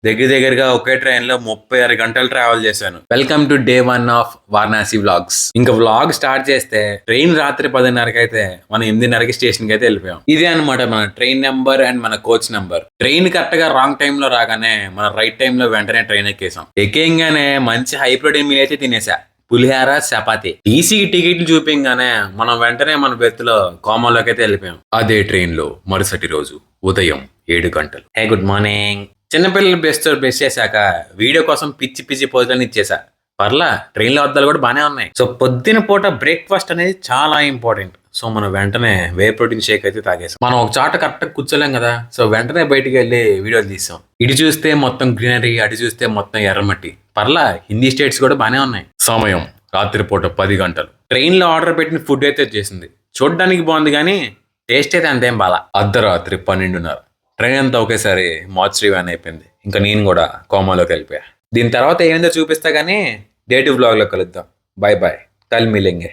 దగ్గర దగ్గరగా ఒకే ట్రైన్ లో 36 గంటలు ట్రావెల్ చేశాను. Welcome to day 1 of Varanasi vlogs. ఇంకా వ్లాగ్ స్టార్ట్ చేస్తే ట్రైన్ రాత్రి 10:30కి అయితే మనం 8:30కి స్టేషన్ కి అయితే వెళ్ళిపోయాం. ఇదే అనమాట మన ట్రైన్ నెంబర్ అండ్ మన కోచ్ నెంబర్. ట్రైన్ కరెక్ట్ గా రాంగ్ టైమ్ లో రాగానే మన రైట్ టైమ్ లో వెంటనే ట్రైన్ ఎక్కేసాం. ఎక్కేయంగానే మంచి హై ప్రోటీన్ మీల్ అయితే తినేసా. పులిహార చపాతి. టీసీ టికెట్లు చూపించగానే మనం వెంటనే మన బెర్త్లో కోమాలోకి అయితే వెళ్ళిపోయాం. అదే ట్రైన్ లో మరుసటి రోజు ఉదయం 7 గంటలు. Hey good morning. చిన్నపిల్లలు బెస్ట్ చేశాక వీడియో కోసం పిచ్చి పిచ్చి పోజులని ఇచ్చేసా. పర్లా ట్రైన్లో అద్దాలు కూడా బానే ఉన్నాయి. సో పొద్దున పూట బ్రేక్ఫాస్ట్ అనేది చాలా ఇంపార్టెంట్. సో మనం వెంటనే వే ప్రోటీన్ షేక్ అయితే తాగేసాం. మనం ఒక చాట కరెక్ట్ కూర్చోలేం కదా, సో వెంటనే బయటికి వెళ్ళి వీడియోలు తీసాం. ఇటు చూస్తే మొత్తం గ్రీనరీ, అటు చూస్తే మొత్తం ఎర్రమట్టి. పర్లా హిందీ స్టేట్స్ కూడా బానే ఉన్నాయి. సమయం రాత్రిపూట 10 గంటలు. ట్రైన్ లో ఆర్డర్ పెట్టిన ఫుడ్ అయితే వచ్చేసింది. చూడడానికి బాగుంది కానీ టేస్ట్ అయితే అంతేం బాలా. అర్ధరాత్రి 12:30. ట్రైన్ అంతా ఒకేసారి మార్చి వ్యాన్ అయిపోయింది. ఇంకా నేను కూడా కోమాలోకి వెళ్ళిపోయా. దీని తర్వాత ఏమైందో చూపిస్తా కానీ డే 2 వ్లాగ్ లో కలుద్దాం. Bye bye. కల్ మిలేంగే.